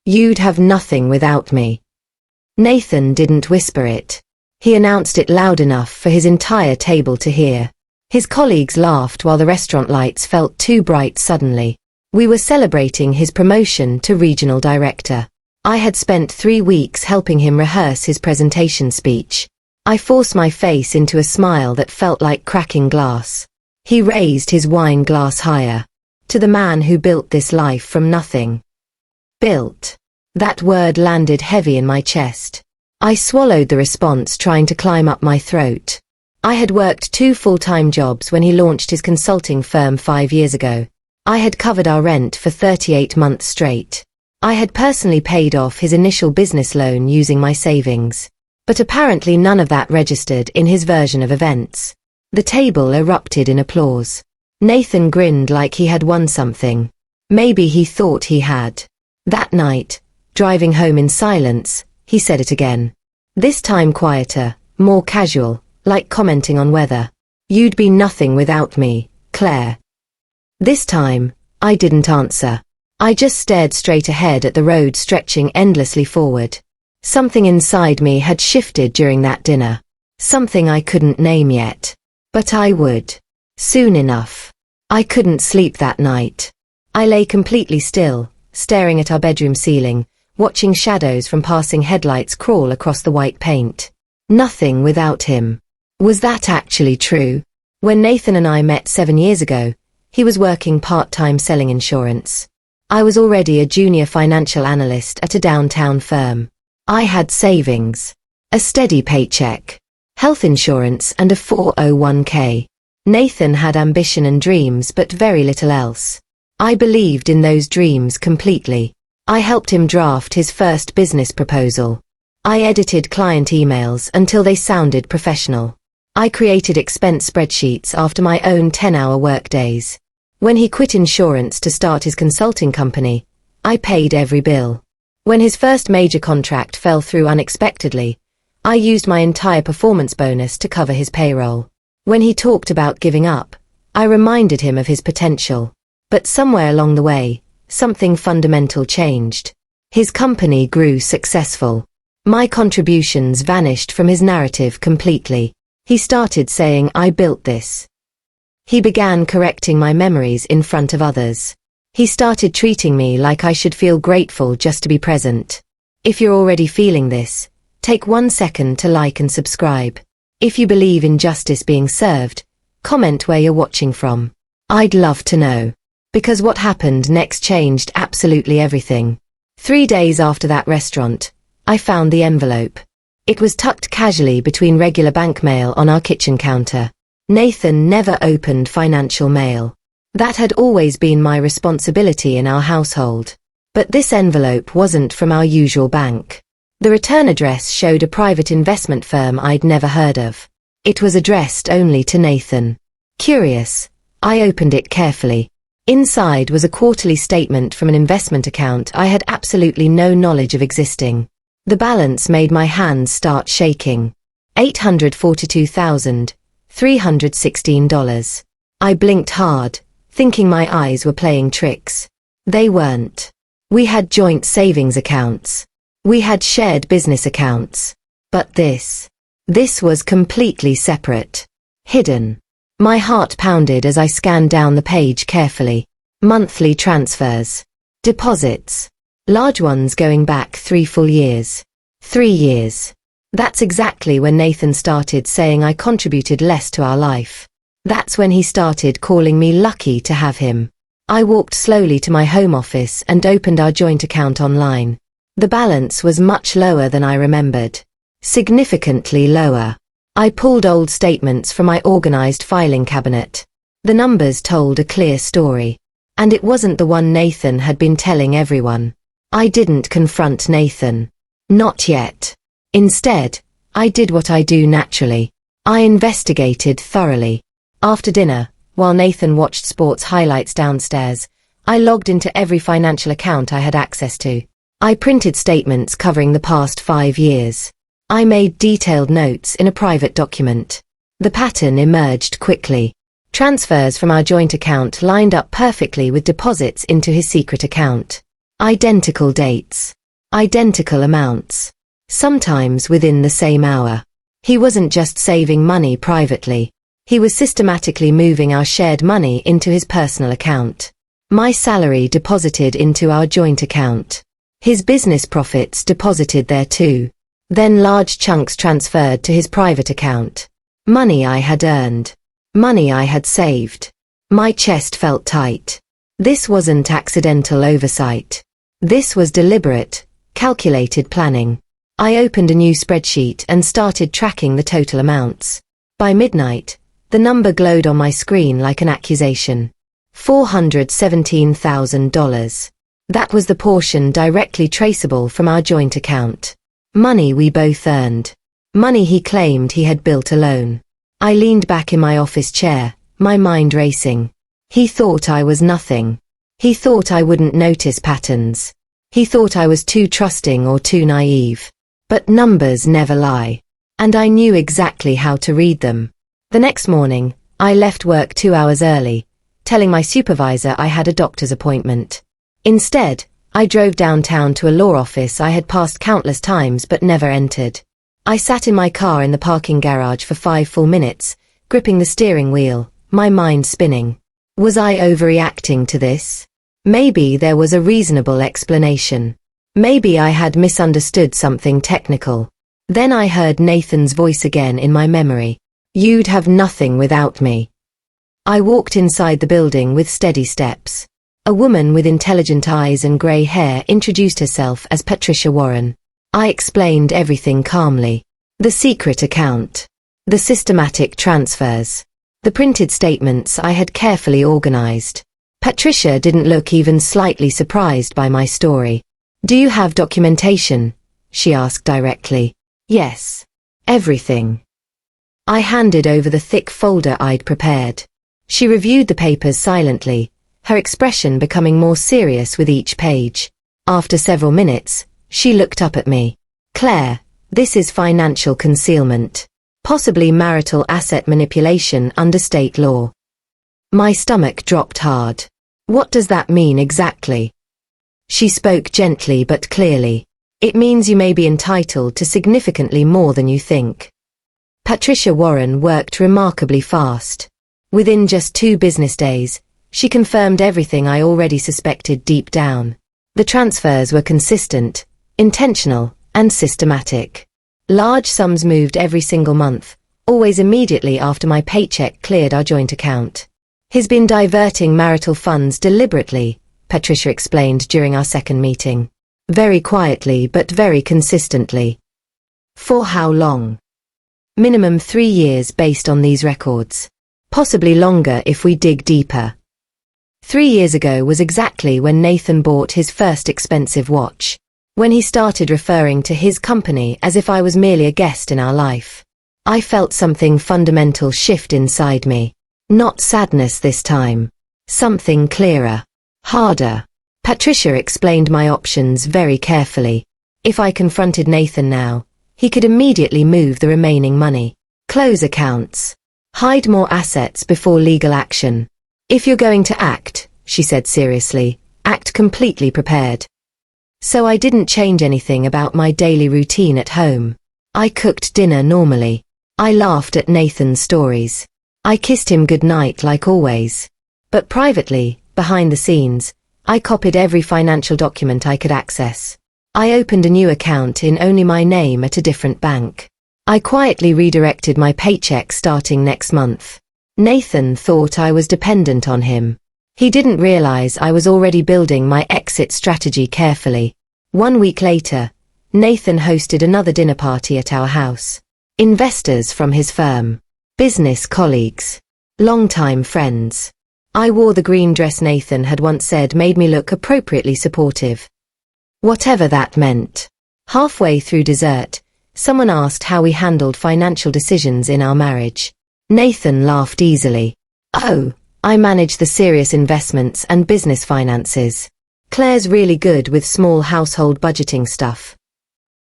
You'd have nothing without me. Nathan didn't whisper it. He announced it loud enough for his entire table to hear. His colleagues laughed while the restaurant lights felt too bright suddenly. We were celebrating his promotion to regional director. I had spent 3 weeks helping him rehearse his presentation speech. I forced my face into a smile that felt like cracking glass. He raised his wine glass higher. To the man who built this life from nothing. Built. That word landed heavy in my chest. I swallowed the response, trying to climb up my throat. I had worked 2 full-time jobs when he launched his consulting firm 5 years ago. I had covered our rent for 38 months straight. I had personally paid off his initial business loan using my savings. But apparently none of that registered in his version of events. The table erupted in applause. Nathan grinned like he had won something. Maybe he thought he had. That night, driving home in silence, he said it again. This time quieter, more casual, like commenting on weather. You'd be nothing without me, Claire. This time, I didn't answer. I just stared straight ahead at the road stretching endlessly forward. Something inside me had shifted during that dinner. Something I couldn't name yet. But I would. Soon enough. I couldn't sleep that night. I lay completely still, staring at our bedroom ceiling, watching shadows from passing headlights crawl across the white paint. Nothing without him. Was that actually true? When Nathan and I met 7 years ago, he was working part-time selling insurance. I was already a junior financial analyst at a downtown firm. I had savings, a steady paycheck, health insurance and a 401k. Nathan had ambition and dreams but very little else. I believed in those dreams completely. I helped him draft his first business proposal. I edited client emails until they sounded professional. I created expense spreadsheets after my own 10-hour workdays. When he quit insurance to start his consulting company, I paid every bill. When his first major contract fell through unexpectedly, I used my entire performance bonus to cover his payroll. When he talked about giving up, I reminded him of his potential. But somewhere along the way, something fundamental changed. His company grew successful. My contributions vanished from his narrative completely. He started saying I built this. He began correcting my memories in front of others. He started treating me like I should feel grateful just to be present. If you're already feeling this, take 1 second to like and subscribe. If you believe in justice being served, comment where you're watching from. I'd love to know. Because what happened next changed absolutely everything. 3 days after that restaurant, I found the envelope. It was tucked casually between regular bank mail on our kitchen counter. Nathan never opened financial mail. That had always been my responsibility in our household. But this envelope wasn't from our usual bank. The return address showed a private investment firm I'd never heard of. It was addressed only to Nathan. Curious, I opened it carefully. Inside was a quarterly statement from an investment account I had absolutely no knowledge of existing. The balance made my hands start shaking. $842,316. I blinked hard, thinking my eyes were playing tricks. They weren't. We had joint savings accounts. We had shared business accounts. But this was completely separate. Hidden. My heart pounded as I scanned down the page carefully. Monthly transfers. Deposits. Large ones going back 3 full years. 3 years. That's exactly when Nathan started saying I contributed less to our life. That's when he started calling me lucky to have him. I walked slowly to my home office and opened our joint account online. The balance was much lower than I remembered. Significantly lower. I pulled old statements from my organized filing cabinet. The numbers told a clear story. And it wasn't the one Nathan had been telling everyone. I didn't confront Nathan. Not yet. Instead, I did what I do naturally. I investigated thoroughly. After dinner, while Nathan watched sports highlights downstairs, I logged into every financial account I had access to. I printed statements covering the past 5 years. I made detailed notes in a private document. The pattern emerged quickly. Transfers from our joint account lined up perfectly with deposits into his secret account. Identical dates. Identical amounts. Sometimes within the same hour. He wasn't just saving money privately. He was systematically moving our shared money into his personal account. My salary deposited into our joint account. His business profits deposited there too. Then large chunks transferred to his private account. Money I had earned. Money I had saved. My chest felt tight. This wasn't accidental oversight. This was deliberate, calculated planning. I opened a new spreadsheet and started tracking the total amounts. By midnight, the number glowed on my screen like an accusation. $417,000. That was the portion directly traceable from our joint account. Money we both earned. Money he claimed he had built alone. I leaned back in my office chair, my mind racing. He thought I was nothing. He thought I wouldn't notice patterns. He thought I was too trusting or too naive. But numbers never lie. And I knew exactly how to read them. The next morning, I left work 2 hours early, telling my supervisor I had a doctor's appointment. Instead, I drove downtown to a law office I had passed countless times but never entered. I sat in my car in the parking garage for 5 full minutes, gripping the steering wheel, my mind spinning. Was I overreacting to this? Maybe there was a reasonable explanation. Maybe I had misunderstood something technical. Then I heard Nathan's voice again in my memory. You'd have nothing without me. I walked inside the building with steady steps. A woman with intelligent eyes and grey hair introduced herself as Patricia Warren. I explained everything calmly. The secret account. The systematic transfers. The printed statements I had carefully organized. Patricia didn't look even slightly surprised by my story. Do you have documentation? She asked directly. Yes. Everything. I handed over the thick folder I'd prepared. She reviewed the papers silently, her expression becoming more serious with each page. After several minutes, she looked up at me. Claire, this is financial concealment. Possibly marital asset manipulation under state law. My stomach dropped hard. What does that mean exactly? She spoke gently but clearly. It means you may be entitled to significantly more than you think. Patricia Warren worked remarkably fast. Within just 2 business days, she confirmed everything I already suspected deep down. The transfers were consistent, intentional, and systematic. Large sums moved every single month, always immediately after my paycheck cleared our joint account. He's been diverting marital funds deliberately, Patricia explained during our second meeting. Very quietly but very consistently. For how long? Minimum 3 years based on these records. Possibly longer if we dig deeper. 3 years ago was exactly when Nathan bought his first expensive watch. When he started referring to his company as if I was merely a guest in our life. I felt something fundamental shift inside me. Not sadness this time. Something clearer. Harder. Patricia explained my options very carefully. If I confronted Nathan now, he could immediately move the remaining money. Close accounts. Hide more assets before legal action. If you're going to act, she said seriously, act completely prepared. So I didn't change anything about my daily routine at home. I cooked dinner normally. I laughed at Nathan's stories. I kissed him goodnight like always. But privately, behind the scenes, I copied every financial document I could access. I opened a new account in only my name at a different bank. I quietly redirected my paycheck starting next month. Nathan thought I was dependent on him. He didn't realize I was already building my exit strategy carefully. 1 week later, Nathan hosted another dinner party at our house. Investors from his firm. Business colleagues. Longtime friends. I wore the green dress Nathan had once said made me look appropriately supportive. Whatever that meant. Halfway through dessert, someone asked how we handled financial decisions in our marriage. Nathan laughed easily. Oh, I manage the serious investments and business finances. Claire's really good with small household budgeting stuff.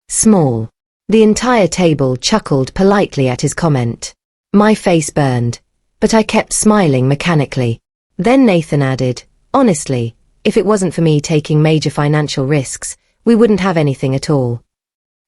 Small. The entire table chuckled politely at his comment. My face burned, but I kept smiling mechanically. Then Nathan added, honestly, If it wasn't for me taking major financial risks, we wouldn't have anything at all.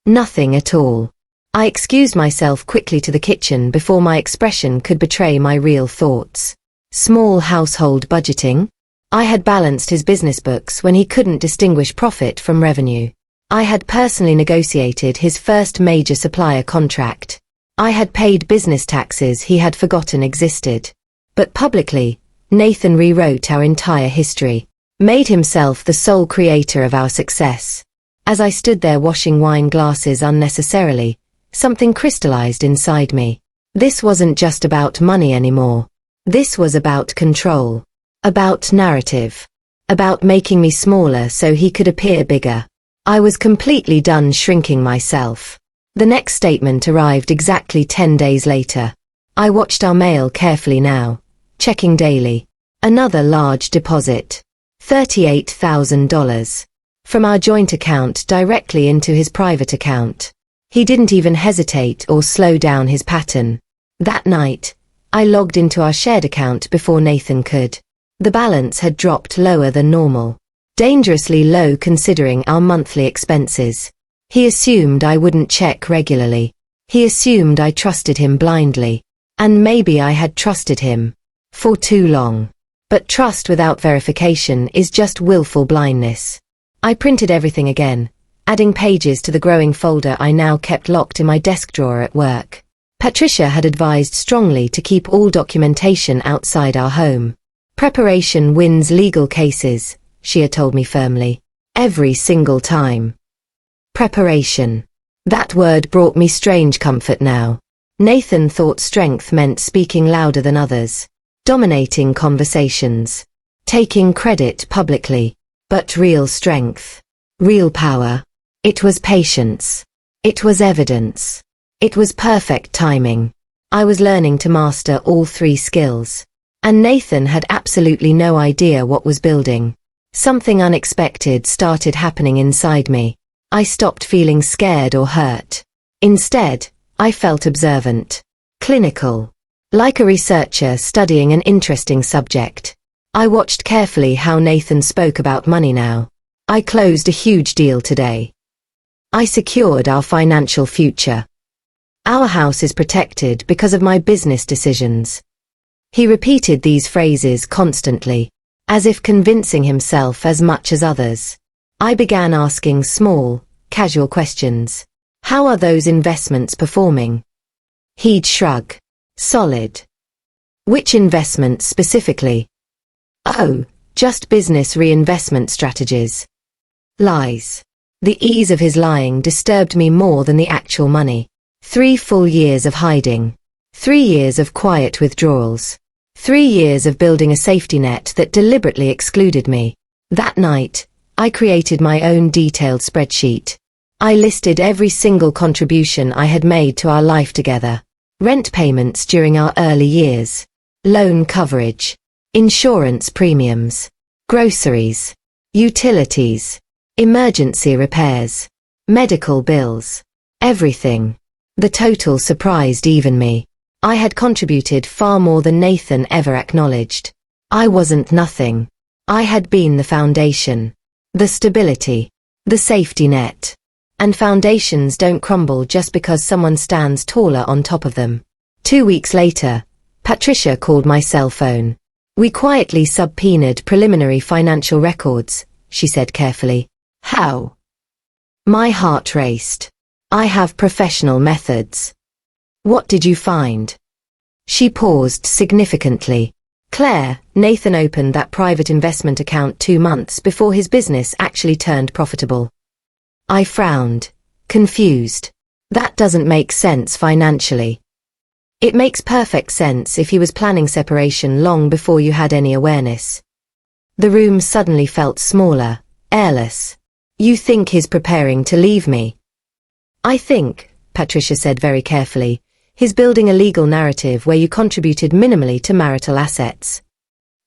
Nothing at all. I excused myself quickly to the kitchen before my expression could betray my real thoughts. Small household budgeting? I had balanced his business books when he couldn't distinguish profit from revenue. I had personally negotiated his first major supplier contract. I had paid business taxes he had forgotten existed. But publicly, Nathan rewrote our entire history, made himself the sole creator of our success. As I stood there washing wine glasses unnecessarily, something crystallized inside me. This wasn't just about money anymore. This was about control. About narrative. About making me smaller so he could appear bigger. I was completely done shrinking myself. The next statement arrived exactly 10 days later. I watched our mail carefully now, checking daily. Another large deposit. $38,000. From our joint account directly into his private account. He didn't even hesitate or slow down his pattern. That night, I logged into our shared account before Nathan could. The balance had dropped lower than normal. Dangerously low considering our monthly expenses. He assumed I wouldn't check regularly. He assumed I trusted him blindly. And maybe I had trusted him. For too long. But trust without verification is just willful blindness. I printed everything again, adding pages to the growing folder I now kept locked in my desk drawer at work. Patricia had advised strongly to keep all documentation outside our home. Preparation wins legal cases, she had told me firmly. Every single time. Preparation. That word brought me strange comfort now. Nathan thought strength meant speaking louder than others. Dominating conversations. Taking credit publicly. But real strength. Real power. It was patience. It was evidence. It was perfect timing. I was learning to master all three skills. And Nathan had absolutely no idea what was building. Something unexpected started happening inside me. I stopped feeling scared or hurt. Instead, I felt observant. Clinical. Like a researcher studying an interesting subject. I watched carefully how Nathan spoke about money now. I closed a huge deal today. I secured our financial future. Our house is protected because of my business decisions. He repeated these phrases constantly, as if convincing himself as much as others. I began asking small, casual questions. How are those investments performing? He'd shrug. Solid. Which investments specifically? Oh, just business reinvestment strategies. Lies. The ease of his lying disturbed me more than the actual money. 3 full years of hiding. 3 years of quiet withdrawals. 3 years of building a safety net that deliberately excluded me. That night, I created my own detailed spreadsheet. I listed every single contribution I had made to our life together. Rent payments during our early years. Loan coverage. Insurance premiums. Groceries. Utilities. Emergency repairs. Medical bills. Everything. The total surprised even me. I had contributed far more than Nathan ever acknowledged. I wasn't nothing. I had been the foundation. The stability. The safety net. And foundations don't crumble just because someone stands taller on top of them. 2 weeks later, Patricia called my cell phone. We quietly subpoenaed preliminary financial records, she said carefully. How? My heart raced. I have professional methods. What did you find? She paused significantly. Claire, Nathan opened that private investment account 2 months before his business actually turned profitable. I frowned, confused. That doesn't make sense financially. It makes perfect sense if he was planning separation long before you had any awareness. The room suddenly felt smaller, airless. You think he's preparing to leave me? I think, Patricia said very carefully, he's building a legal narrative where you contributed minimally to marital assets.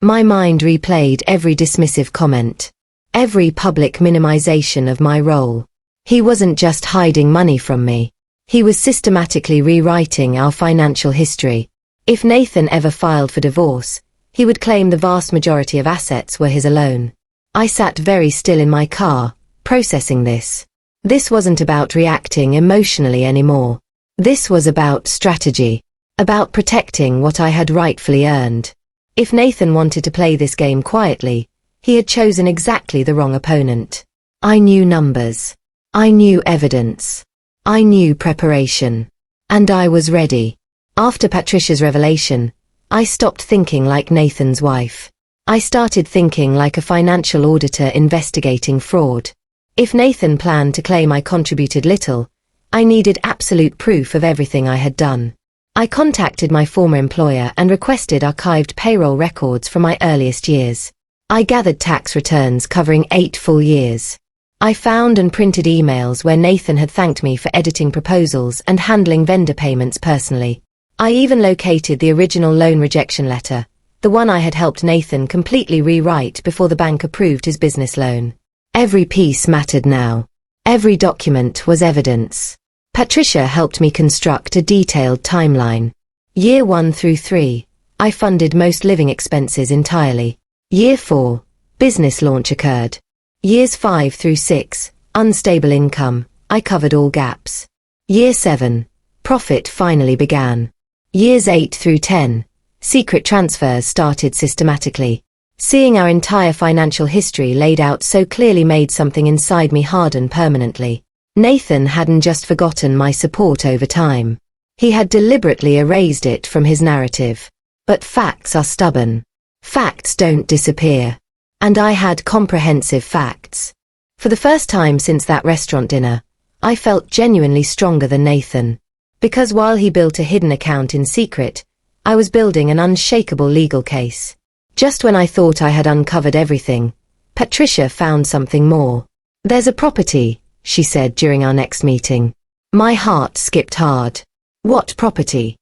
My mind replayed every dismissive comment, every public minimization of my role. He wasn't just hiding money from me. He was systematically rewriting our financial history. If Nathan ever filed for divorce, he would claim the vast majority of assets were his alone. I sat very still in my car, processing this. This wasn't about reacting emotionally anymore. This was about strategy. About protecting what I had rightfully earned. If Nathan wanted to play this game quietly, he had chosen exactly the wrong opponent. I knew numbers. I knew evidence. I knew preparation. And I was ready. After Patricia's revelation, I stopped thinking like Nathan's wife. I started thinking like a financial auditor investigating fraud. If Nathan planned to claim I contributed little, I needed absolute proof of everything I had done. I contacted my former employer and requested archived payroll records from my earliest years. I gathered tax returns covering 8 full years. I found and printed emails where Nathan had thanked me for editing proposals and handling vendor payments personally. I even located the original loan rejection letter, the one I had helped Nathan completely rewrite before the bank approved his business loan. Every piece mattered now. Every document was evidence. Patricia helped me construct a detailed timeline. Year 1 through 3, I funded most living expenses entirely. Year 4, business launch occurred. Years 5 through 6, unstable income, I covered all gaps. Year 7, profit finally began. Years 8 through 10, secret transfers started systematically. Seeing our entire financial history laid out so clearly made something inside me harden permanently. Nathan hadn't just forgotten my support over time. He had deliberately erased it from his narrative. But facts are stubborn. Facts don't disappear. And I had comprehensive facts. For the first time since that restaurant dinner, I felt genuinely stronger than Nathan. Because while he built a hidden account in secret, I was building an unshakable legal case. Just when I thought I had uncovered everything, Patricia found something more. "There's a property," she said during our next meeting. My heart skipped hard. "What property?"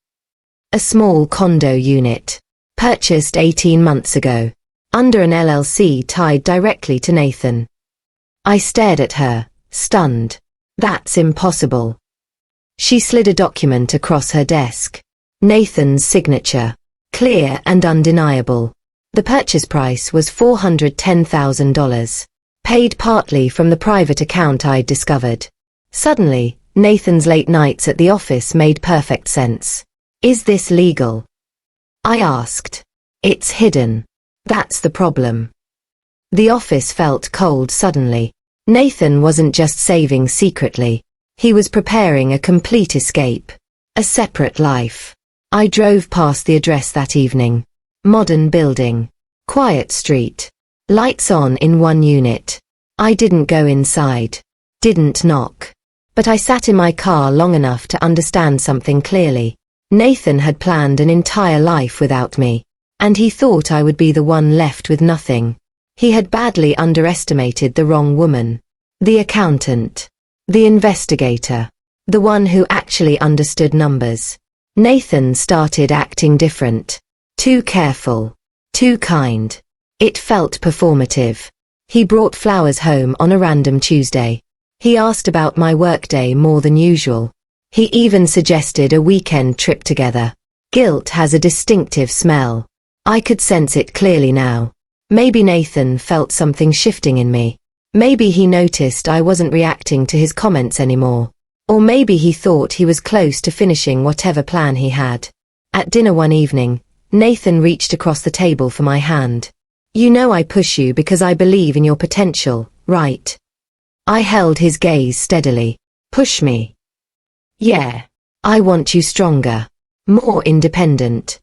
"A small condo unit. Purchased 18 months ago. Under an LLC tied directly to Nathan." I stared at her, stunned. "That's impossible." She slid a document across her desk. Nathan's signature. Clear and undeniable. The purchase price was $410,000. Paid partly from the private account I'd discovered. Suddenly, Nathan's late nights at the office made perfect sense. "Is this legal?" I asked. "It's hidden. That's the problem." The office felt cold suddenly. Nathan wasn't just saving secretly. He was preparing a complete escape. A separate life. I drove past the address that evening. Modern building. Quiet street. Lights on in one unit. I didn't go inside. Didn't knock. But I sat in my car long enough to understand something clearly. Nathan had planned an entire life without me. And he thought I would be the one left with nothing. He had badly underestimated the wrong woman. The accountant. The investigator. The one who actually understood numbers. Nathan started acting different. Too careful. Too kind. It felt performative. He brought flowers home on a random Tuesday. He asked about my workday more than usual. He even suggested a weekend trip together. Guilt has a distinctive smell. I could sense it clearly now. Maybe Nathan felt something shifting in me. Maybe he noticed I wasn't reacting to his comments anymore. Or maybe he thought he was close to finishing whatever plan he had. At dinner one evening, Nathan reached across the table for my hand. "You know I push you because I believe in your potential, right?" I held his gaze steadily. "Push me?" "Yeah. I want you stronger. More independent."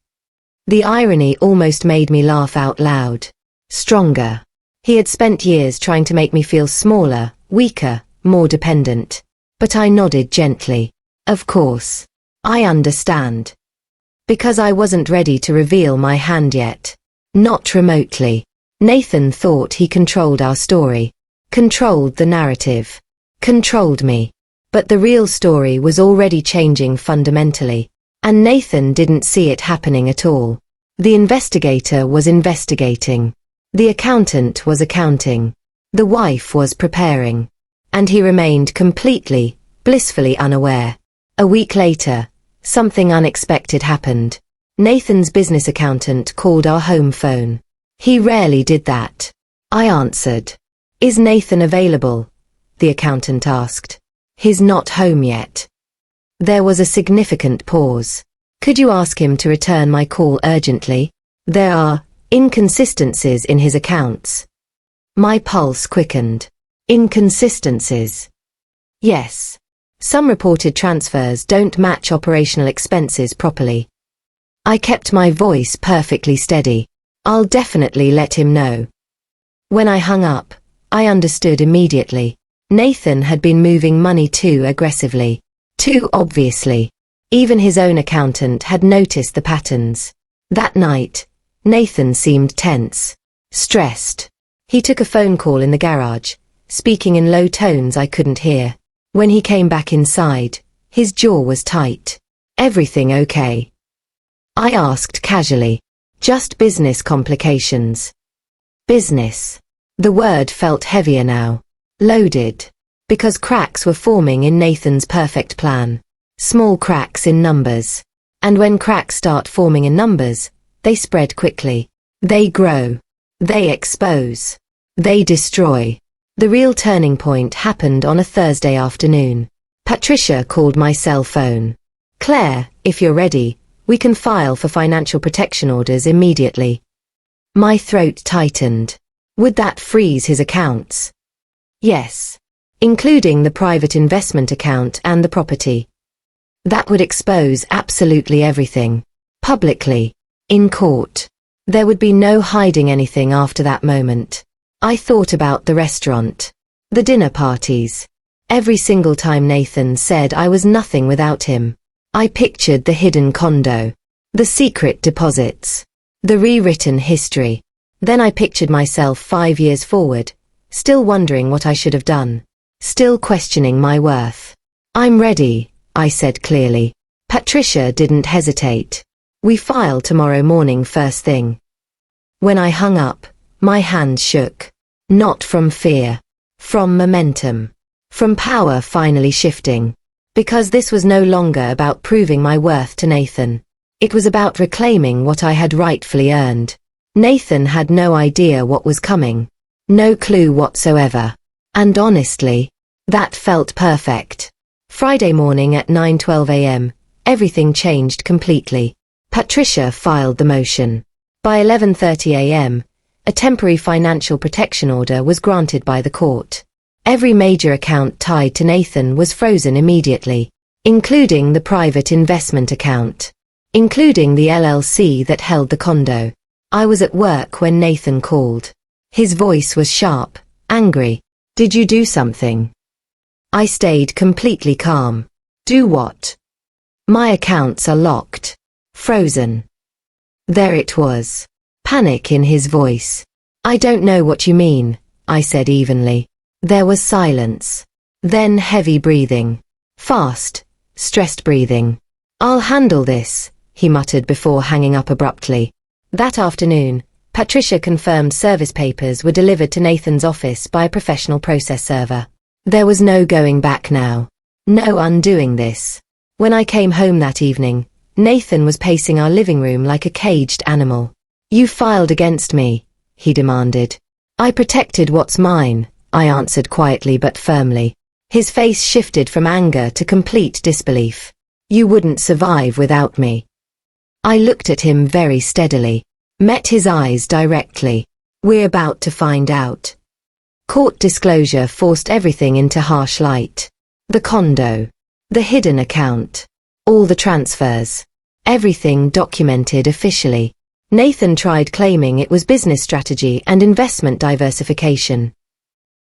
The irony almost made me laugh out loud. Stronger. He had spent years trying to make me feel smaller, weaker, more dependent. But I nodded gently. "Of course. I understand." Because I wasn't ready to reveal my hand yet. Not remotely. Nathan thought he controlled our story. Controlled the narrative. Controlled me. But the real story was already changing fundamentally. And Nathan didn't see it happening at all. The investigator was investigating. The accountant was accounting. The wife was preparing. And he remained completely, blissfully unaware. A week later, something unexpected happened. Nathan's business accountant called our home phone. He rarely did that. I answered. Is Nathan available? The accountant asked. He's not home yet. There was a significant pause. Could you ask him to return my call urgently? There are inconsistencies in his accounts. My pulse quickened. Inconsistencies? Yes. Some reported transfers don't match operational expenses properly. I kept my voice perfectly steady. I'll definitely let him know. When I hung up, I understood immediately. Nathan had been moving money too aggressively, too obviously. Even his own accountant had noticed the patterns. That night, Nathan seemed tense, stressed. He took a phone call in the garage, speaking in low tones I couldn't hear. When he came back inside, his jaw was tight. Everything okay? I asked casually. Just business complications. Business. The word felt heavier now. Loaded. Because cracks were forming in Nathan's perfect plan. Small cracks in numbers. And when cracks start forming in numbers, they spread quickly. They grow. They expose. They destroy. The real turning point happened on a Thursday afternoon. Patricia called my cell phone. Claire, if you're ready, we can file for financial protection orders immediately. My throat tightened. Would that freeze his accounts? Yes. Including the private investment account and the property. That would expose absolutely everything. Publicly. In court. There would be no hiding anything after that moment. I thought about the restaurant. The dinner parties. Every single time Nathan said I was nothing without him. I pictured the hidden condo. The secret deposits. The rewritten history. Then I pictured myself 5 years forward, still wondering what I should have done. Still questioning my worth. I'm ready, I said clearly. Patricia didn't hesitate. We file tomorrow morning first thing. When I hung up, my hands shook. Not from fear. From momentum. From power finally shifting. Because this was no longer about proving my worth to Nathan. It was about reclaiming what I had rightfully earned. Nathan had no idea what was coming. No clue whatsoever. And honestly, that felt perfect. Friday morning at 9:12 a.m., everything changed completely. Patricia filed the motion. By 11:30 a.m., a temporary financial protection order was granted by the court. Every major account tied to Nathan was frozen immediately, including the private investment account, including the LLC that held the condo. I was at work when Nathan called. His voice was sharp, angry. Did you do something? I stayed completely calm. Do what? My accounts are locked. Frozen. There it was. Panic in his voice. I don't know what you mean, I said evenly. There was silence. Then heavy breathing. Fast, stressed breathing. I'll handle this, he muttered before hanging up abruptly. That afternoon, Patricia confirmed service papers were delivered to Nathan's office by a professional process server. There was no going back now. No undoing this. When I came home that evening, Nathan was pacing our living room like a caged animal. You filed against me, he demanded. I protected what's mine, I answered quietly but firmly. His face shifted from anger to complete disbelief. You wouldn't survive without me. I looked at him very steadily, met his eyes directly. We're about to find out. Court disclosure forced everything into harsh light. The condo. The hidden account. All the transfers. Everything documented officially. Nathan tried claiming it was business strategy and investment diversification.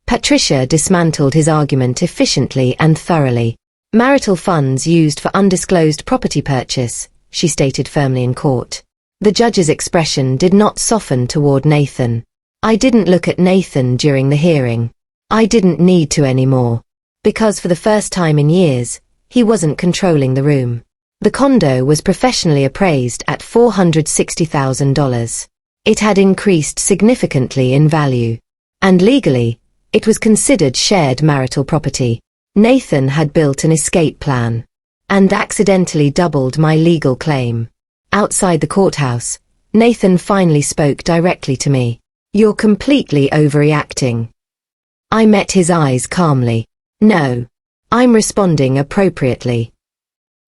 Patricia dismantled his argument efficiently and thoroughly. Marital funds used for undisclosed property purchase, she stated firmly in court. The judge's expression did not soften toward Nathan. I didn't look at Nathan during the hearing. I didn't need to anymore. Because for the first time in years, he wasn't controlling the room. The condo was professionally appraised at $460,000. It had increased significantly in value. And legally, it was considered shared marital property. Nathan had built an escape plan. And accidentally doubled my legal claim. Outside the courthouse, Nathan finally spoke directly to me. You're completely overreacting. I met his eyes calmly. No. I'm responding appropriately.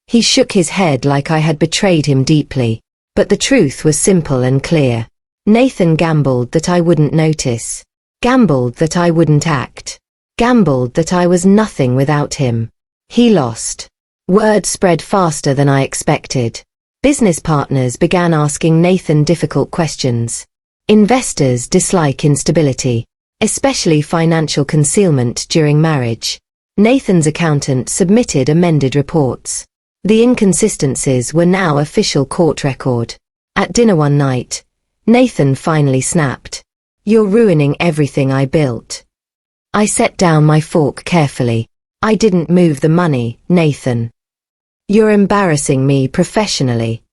He shook his head like I had betrayed him deeply, but the truth was simple and clear. Nathan gambled that I wouldn't notice. Gambled that I wouldn't act. Gambled that I was nothing without him. He lost. Word spread faster than I expected. Business partners began asking Nathan difficult questions. Investors dislike instability, especially financial concealment during marriage. Nathan's accountant submitted amended reports. The inconsistencies were now official court record. At dinner one night, Nathan finally snapped. You're ruining everything I built. I set down my fork carefully. I didn't move the money, Nathan. You're embarrassing me professionally.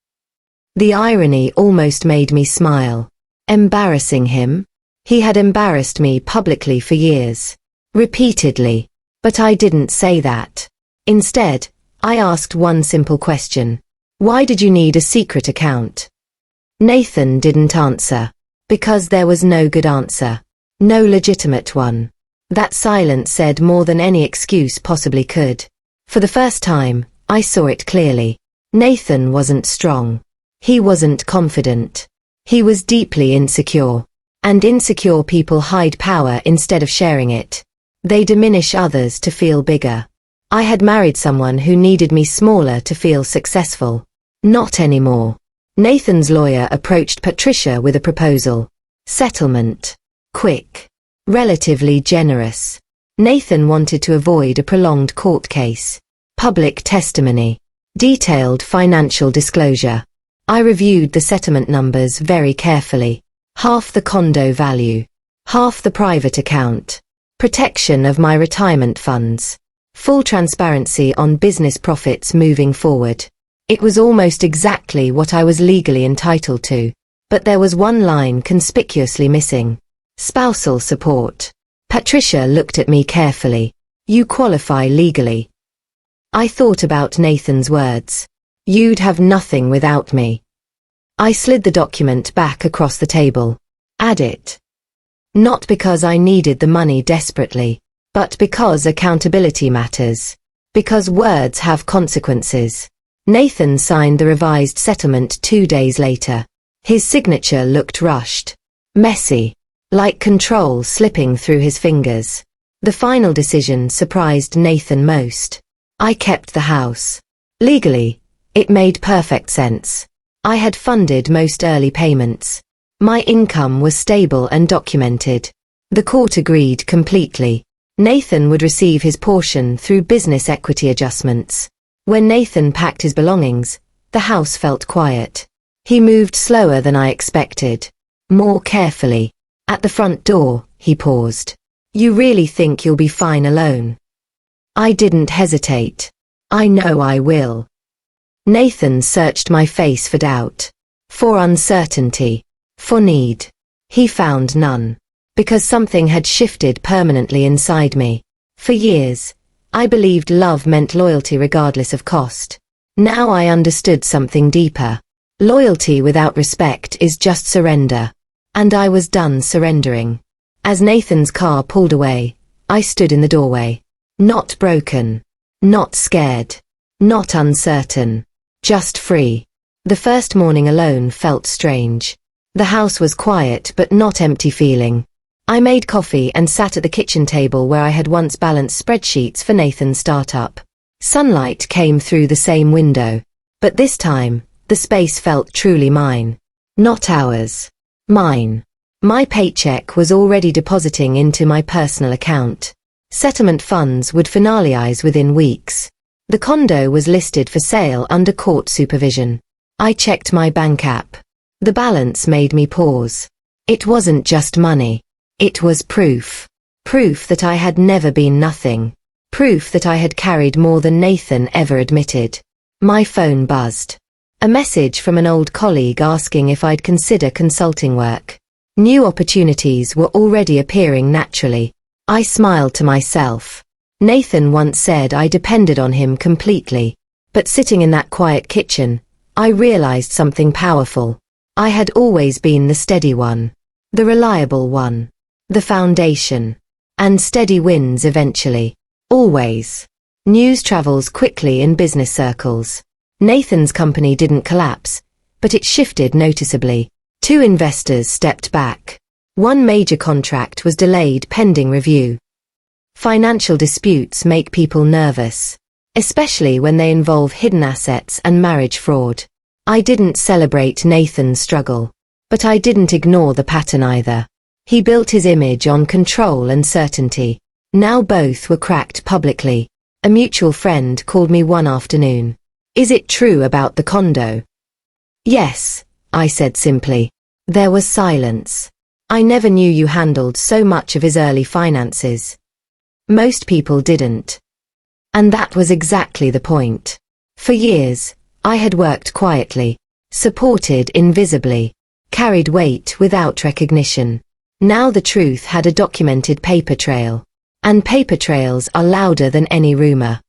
The irony almost made me smile. Embarrassing him? He had embarrassed me publicly for years. Repeatedly. But I didn't say that. Instead, I asked one simple question. Why did you need a secret account? Nathan didn't answer. Because there was no good answer. No legitimate one. That silence said more than any excuse possibly could. For the first time, I saw it clearly. Nathan wasn't strong. He wasn't confident. He was deeply insecure. And insecure people hide power instead of sharing it. They diminish others to feel bigger. I had married someone who needed me smaller to feel successful. Not anymore. Nathan's lawyer approached Patricia with a proposal. Settlement. Quick. Relatively generous. Nathan wanted to avoid a prolonged court case. Public testimony. Detailed financial disclosure. I reviewed the settlement numbers very carefully. Half the condo value. Half the private account. Protection of my retirement funds. Full transparency on business profits moving forward. It was almost exactly what I was legally entitled to. But there was one line conspicuously missing. Spousal support. Patricia looked at me carefully. You qualify legally. I thought about Nathan's words. You'd have nothing without me. I slid the document back across the table. Add it. Not because I needed the money desperately, but because accountability matters. Because words have consequences. Nathan signed the revised settlement 2 days later. His signature looked rushed. Messy. Like control slipping through his fingers. The final decision surprised Nathan most. I kept the house. Legally, it made perfect sense. I had funded most early payments. My income was stable and documented. The court agreed completely. Nathan would receive his portion through business equity adjustments. When Nathan packed his belongings, the house felt quiet. He moved slower than I expected. More carefully. At the front door, he paused. You really think you'll be fine alone? I didn't hesitate. I know I will. Nathan searched my face for doubt. For uncertainty. For need. He found none. Because something had shifted permanently inside me. For years, I believed love meant loyalty regardless of cost. Now I understood something deeper. Loyalty without respect is just surrender. And I was done surrendering. As Nathan's car pulled away, I stood in the doorway. Not broken. Not scared. Not uncertain. Just free. The first morning alone felt strange. The house was quiet but not empty feeling. I made coffee and sat at the kitchen table where I had once balanced spreadsheets for Nathan's startup. Sunlight came through the same window. But this time, the space felt truly mine. Not ours. Mine. My paycheck was already depositing into my personal account. Settlement funds would finalize within weeks. The condo was listed for sale under court supervision. I checked my bank app. The balance made me pause. It wasn't just money. It was proof. Proof that I had never been nothing. Proof that I had carried more than Nathan ever admitted. My phone buzzed. A message from an old colleague asking if I'd consider consulting work. New opportunities were already appearing naturally. I smiled to myself. Nathan once said I depended on him completely. But sitting in that quiet kitchen, I realized something powerful. I had always been the steady one. The reliable one. The foundation. And steady wins eventually. Always. News travels quickly in business circles. Nathan's company didn't collapse, but it shifted noticeably. 2 investors stepped back. 1 major contract was delayed pending review. Financial disputes make people nervous, especially when they involve hidden assets and marriage fraud. I didn't celebrate Nathan's struggle, but I didn't ignore the pattern either. He built his image on control and certainty. Now both were cracked publicly. A mutual friend called me one afternoon. "Is it true about the condo?" "Yes," I said simply. There was silence. "I never knew you handled so much of his early finances." Most people didn't. And that was exactly the point. For years, I had worked quietly, supported invisibly, carried weight without recognition. Now the truth had a documented paper trail. And paper trails are louder than any rumor.